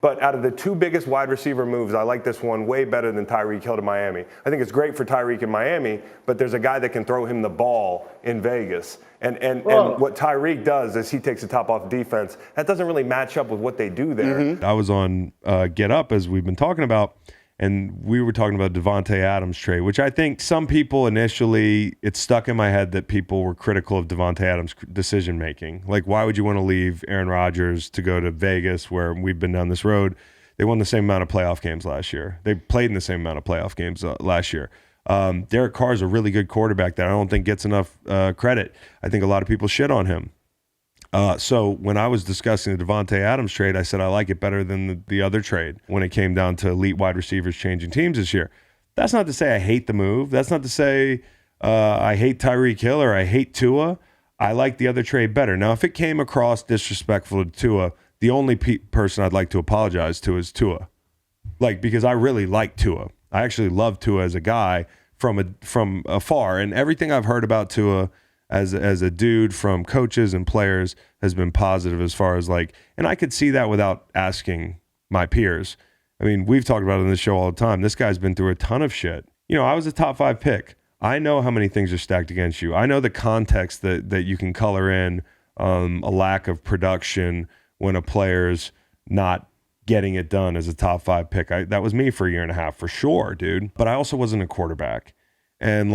But out of the two biggest wide receiver moves, I like this one way better than Tyreek Hill to Miami. I think it's great for Tyreek in Miami, but there's a guy that can throw him the ball in Vegas. And what Tyreek does is he takes the top off defense. That doesn't really match up with what they do there. Mm-hmm. I was on Get Up, as we've been talking about, and we were talking about Davante Adams trade, which I think some people initially, it stuck in my head that people were critical of Davante Adams' decision-making. Like, why would you want to leave Aaron Rodgers to go to Vegas, where we've been down this road? They won the same amount of playoff games last year. They played in the same amount of playoff games last year. Derek Carr is a really good quarterback that I don't think gets enough credit. I think a lot of people shit on him. So when I was discussing the Davante Adams trade, I said I like it better than the other trade when it came down to elite wide receivers changing teams this year. That's not to say I hate the move. That's not to say I hate Tyreek Hill or I hate Tua. I like the other trade better. Now, if it came across disrespectful to Tua, the only person I'd like to apologize to is Tua. Because I really like Tua. I actually love Tua as a guy from afar. And everything I've heard about Tua as a dude from coaches and players has been positive as far as and I could see that without asking my peers. I mean, we've talked about it on this show all the time. This guy's been through a ton of shit. I was a top 5 pick. I know how many things are stacked against you. I know the context that you can color in a lack of production when a player's not getting it done as a top 5 pick. That was me for a year and a half, for sure, dude. But I also wasn't a quarterback. And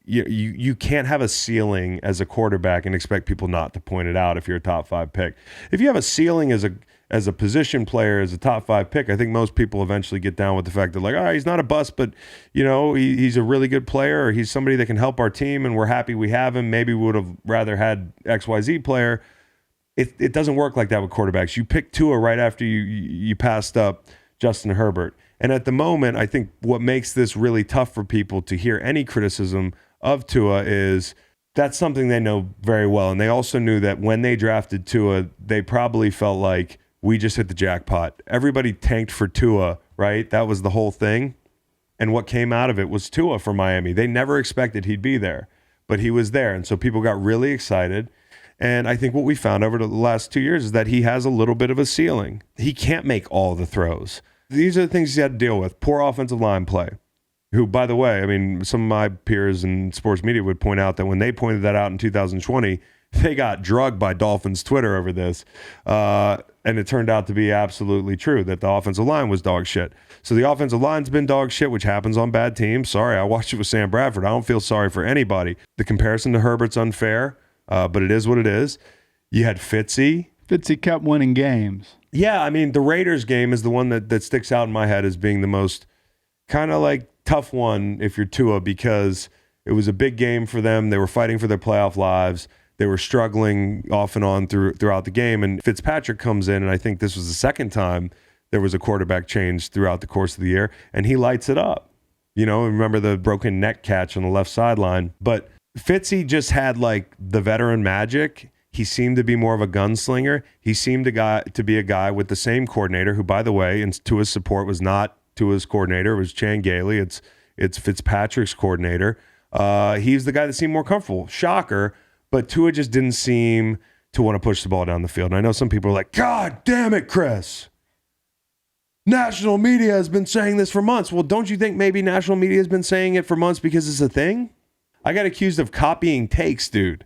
you can't have a ceiling as a quarterback and expect people not to point it out if you're a top 5 pick. If you have a ceiling as a position player, as a top 5 pick, I think most people eventually get down with the fact that he's not a bust, but he's a really good player, or he's somebody that can help our team and we're happy we have him. Maybe we would have rather had XYZ player. It doesn't work like that with quarterbacks. You pick Tua right after you passed up Justin Herbert. And at the moment, I think what makes this really tough for people to hear any criticism of Tua is that's something they know very well. And they also knew that when they drafted Tua, they probably felt like we just hit the jackpot. Everybody tanked for Tua, right? That was the whole thing. And what came out of it was Tua for Miami. They never expected he'd be there, but he was there. And so people got really excited. And I think what we found over the last 2 years is that he has a little bit of a ceiling. He can't make all the throws. These are the things he had to deal with. Poor offensive line play. Who, by the way, I mean, some of my peers in sports media would point out that when they pointed that out in 2020, they got drugged by Dolphins Twitter over this. And it turned out to be absolutely true that the offensive line was dog shit. So the offensive line's been dog shit, which happens on bad teams. Sorry, I watched it with Sam Bradford. I don't feel sorry for anybody. The comparison to Herbert's unfair, but it is what it is. You had Fitzy. Fitzy kept winning games. Yeah, I mean, the Raiders game is the one that sticks out in my head as being the most kind of tough one if you're Tua, because it was a big game for them. They were fighting for their playoff lives. They were struggling off and on throughout the game. And Fitzpatrick comes in, and I think this was the second time there was a quarterback change throughout the course of the year, and he lights it up. Remember the broken neck catch on the left sideline. But Fitzy just had the veteran magic. He seemed to be more of a gunslinger. He seemed to be a guy with the same coordinator, who, by the way, in Tua's support, was not Tua's coordinator. It was Chan Gailey. It's Fitzpatrick's coordinator. He's the guy that seemed more comfortable. Shocker. But Tua just didn't seem to want to push the ball down the field. And I know some people are like, God damn it, Chris. National media has been saying this for months. Well, don't you think maybe national media has been saying it for months because it's a thing? I got accused of copying takes, dude.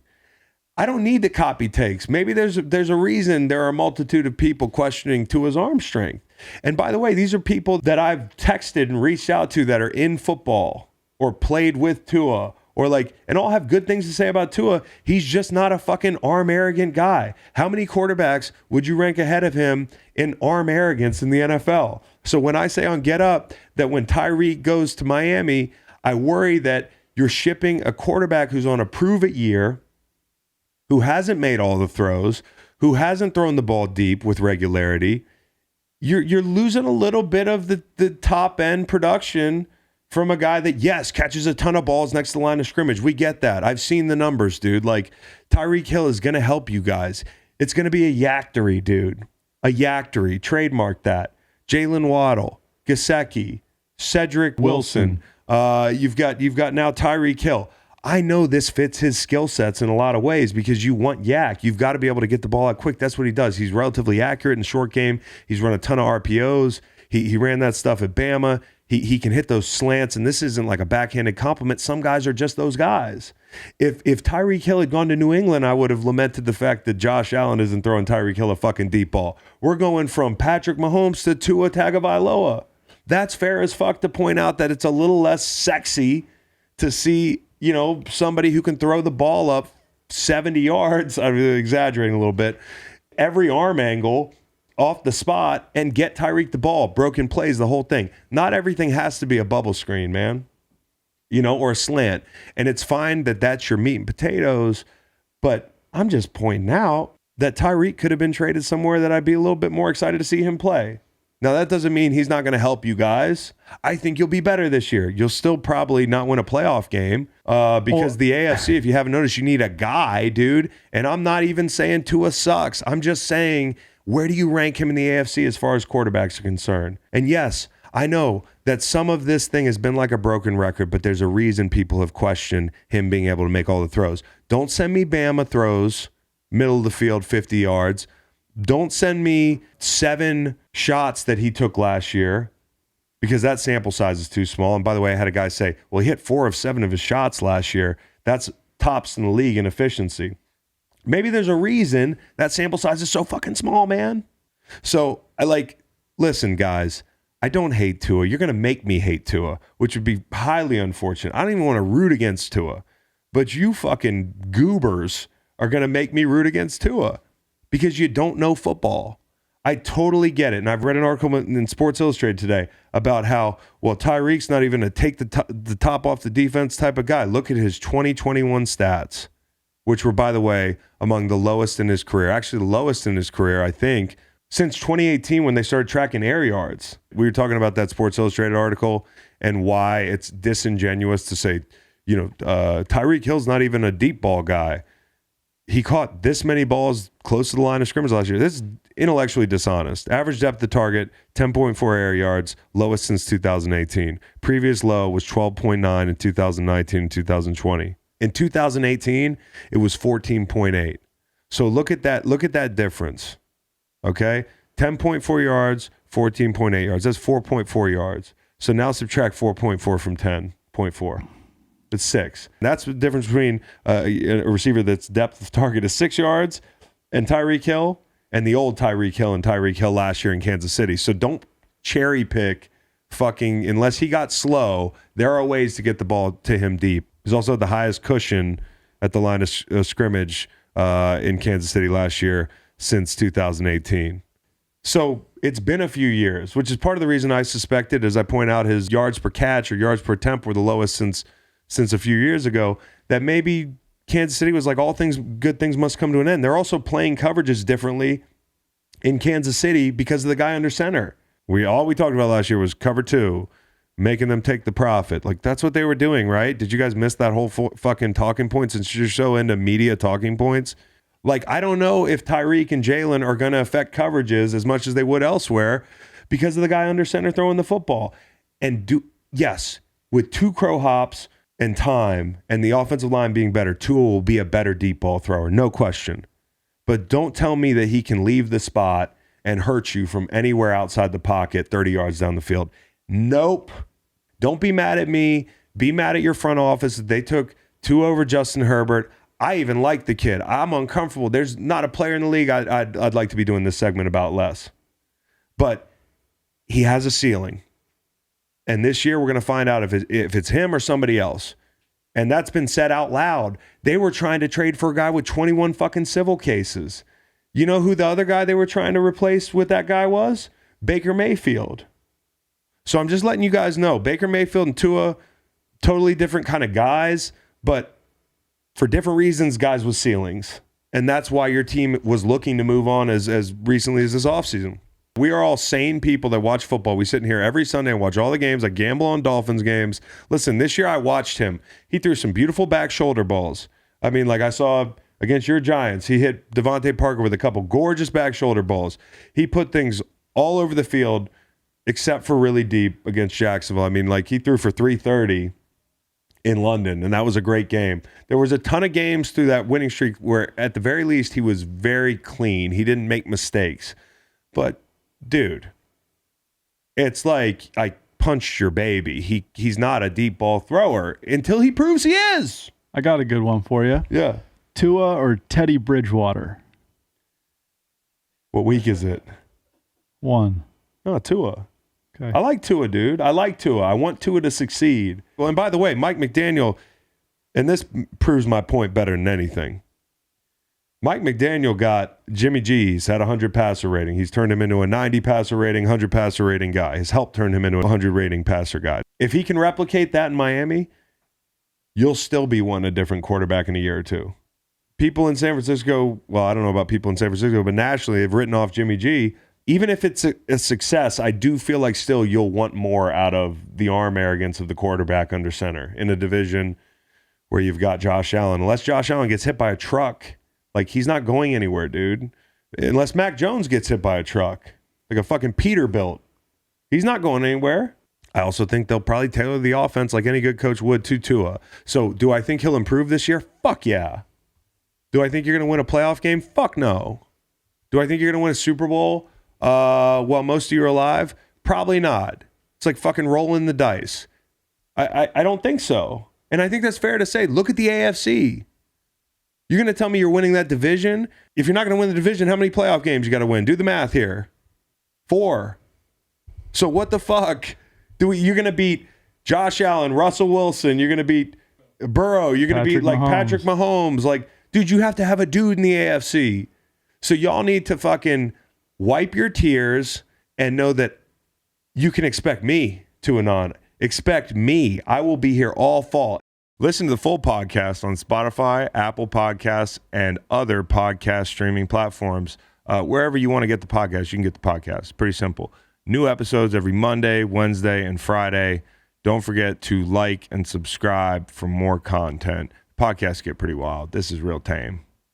I don't need to copy takes. Maybe there's a reason there are a multitude of people questioning Tua's arm strength. And by the way, these are people that I've texted and reached out to that are in football or played with Tua or and all have good things to say about Tua. He's just not a fucking arm arrogant guy. How many quarterbacks would you rank ahead of him in arm arrogance in the NFL? So when I say on Get Up that when Tyreek goes to Miami, I worry that you're shipping a quarterback who's on a prove-it year, who hasn't made all the throws, who hasn't thrown the ball deep with regularity. You're losing a little bit of the top-end production from a guy that, yes, catches a ton of balls next to the line of scrimmage. We get that. I've seen the numbers, dude. Tyreek Hill is going to help you guys. It's going to be a yactory, dude. A yactory. Trademark that. Jalen Waddle, Gesicki, Cedric Wilson. You've got now Tyreek Hill. I know this fits his skill sets in a lot of ways because you want Yak. You've got to be able to get the ball out quick. That's what he does. He's relatively accurate in short game. He's run a ton of RPOs. He ran that stuff at Bama. He can hit those slants, and this isn't like a backhanded compliment. Some guys are just those guys. If Tyreek Hill had gone to New England, I would have lamented the fact that Josh Allen isn't throwing Tyreek Hill a fucking deep ball. We're going from Patrick Mahomes to Tua Tagovailoa. That's fair as fuck to point out that it's a little less sexy to see, somebody who can throw the ball up 70 yards, I'm exaggerating a little bit, every arm angle off the spot and get Tyreek the ball, broken plays, the whole thing. Not everything has to be a bubble screen, man, or a slant. And it's fine that that's your meat and potatoes, but I'm just pointing out that Tyreek could have been traded somewhere that I'd be a little bit more excited to see him play. Now, that doesn't mean he's not going to help you guys. I think you'll be better this year. You'll still probably not win a playoff game because the AFC, if you haven't noticed, you need a guy, dude. And I'm not even saying Tua sucks. I'm just saying, where do you rank him in the AFC as far as quarterbacks are concerned? And yes, I know that some of this thing has been like a broken record, but there's a reason people have questioned him being able to make all the throws. Don't send me Bama throws, middle of the field, 50 yards. Don't send me 7 shots that he took last year because that sample size is too small. And by the way, I had a guy say, well, he hit 4 of 7 of his shots last year. That's tops in the league in efficiency. Maybe there's a reason that sample size is so fucking small, man. So listen, guys, I don't hate Tua. You're going to make me hate Tua, which would be highly unfortunate. I don't even want to root against Tua, but you fucking goobers are going to make me root against Tua because you don't know football. I totally get it. And I've read an article in Sports Illustrated today about how, Tyreek's not even a take the top off the defense type of guy. Look at his 2021 stats, which were, by the way, among the lowest in his career. Actually, the lowest in his career, I think, since 2018 when they started tracking air yards. We were talking about that Sports Illustrated article and why it's disingenuous to say, Tyreek Hill's not even a deep ball guy. He caught this many balls close to the line of scrimmage last year. This is intellectually dishonest. Average depth of target, 10.4 air yards, lowest since 2018. Previous low was 12.9 in 2019 and 2020. In 2018, it was 14.8. So look at that difference. Okay? 10.4 yards, 14.8 yards. That's 4.4 yards. So now subtract 4.4 from 10.4. It's 6. That's the difference between a receiver that's depth of target is 6 yards and Tyreek Hill and the old Tyreek Hill and Tyreek Hill last year in Kansas City. So don't cherry pick unless he got slow, there are ways to get the ball to him deep. He's also the highest cushion at the line of scrimmage in Kansas City last year since 2018. So it's been a few years, which is part of the reason I suspected, as I point out, his yards per catch or yards per attempt were the lowest since a few years ago, that maybe Kansas City was like, all things, good things must come to an end. They're also playing coverages differently in Kansas City because of the guy under center. All we talked about last year was cover 2, making them take the profit. Like, that's what they were doing, right? Did you guys miss that whole fucking talking point since you're so into media talking points? Like, I don't know if Tyreek and Jalen are going to affect coverages as much as they would elsewhere because of the guy under center throwing the football. And yes, with 2 crow hops and time and the offensive line being better, Tua will be a better deep ball thrower, no question. But don't tell me that he can leave the spot and hurt you from anywhere outside the pocket 30 yards down the field. Nope. Don't be mad at me. Be mad at your front office that they took 2 over Justin Herbert. I even like the kid. I'm uncomfortable. There's not a player in the league I'd like to be doing this segment about less. But he has a ceiling. And this year we're going to find out if it's him or somebody else. And that's been said out loud. They were trying to trade for a guy with 21 fucking civil cases. You know who the other guy they were trying to replace with that guy was? Baker Mayfield. So I'm just letting you guys know, Baker Mayfield and Tua, totally different kind of guys, but for different reasons, guys with ceilings. And that's why your team was looking to move on as recently as this offseason. We are all sane people that watch football. We sit in here every Sunday and watch all the games. I gamble on Dolphins games. Listen, this year I watched him. He threw some beautiful back shoulder balls. I mean, like I saw against your Giants, he hit Devontae Parker with a couple gorgeous back shoulder balls. He put things all over the field except for really deep against Jacksonville. I mean, like he threw for 330 in London, and that was a great game. There was a ton of games through that winning streak where at the very least he was very clean. He didn't make mistakes. But, dude, it's like I punched your baby. He's not a deep ball thrower until he proves he is. I got a good one for you. Yeah. Tua or Teddy Bridgewater? What week is it? 1. Oh, Tua. Okay. I like Tua, dude. I like Tua. I want Tua to succeed. Well, and by the way, Mike McDaniel, and this proves my point better than anything. Mike McDaniel got Jimmy G's, had a 100 passer rating. He's turned him into a 90 passer rating, 100 passer rating guy. His help turned him into a 100 rating passer guy. If he can replicate that in Miami, you'll still be wanting a different quarterback in a year or two. People in San Francisco, well, I don't know about people in San Francisco, but nationally, they've written off Jimmy G. Even if it's a success, I do feel like still you'll want more out of the arm arrogance of the quarterback under center in a division where you've got Josh Allen. Unless Josh Allen gets hit by a truck, like he's not going anywhere, dude. Unless Mac Jones gets hit by a truck, like a fucking Peterbilt, he's not going anywhere. I also think they'll probably tailor the offense like any good coach would to Tua. So do I think he'll improve this year? Fuck yeah. Do I think you're going to win a playoff game? Fuck no. Do I think you're going to win a Super Bowl while most of you are alive? Probably not. It's like fucking rolling the dice. I don't think so. And I think that's fair to say. Look at the AFC. You're going to tell me you're winning that division? If you're not going to win the division, how many playoff games you got to win? Do the math here. 4. So what the fuck? You're going to beat Josh Allen, Russell Wilson. You're going to beat Burrow. You're going to beat like Patrick Mahomes. Like, dude, you have to have a dude in the AFC. So y'all need to fucking wipe your tears and know that you can expect me to anon. Expect me. I will be here all fall. Listen to the full podcast on Spotify, Apple Podcasts, and other podcast streaming platforms. Wherever you want to get the podcast, you can get the podcast. Pretty simple. New episodes every Monday, Wednesday, and Friday. Don't forget to like and subscribe for more content. Podcasts get pretty wild. This is real tame.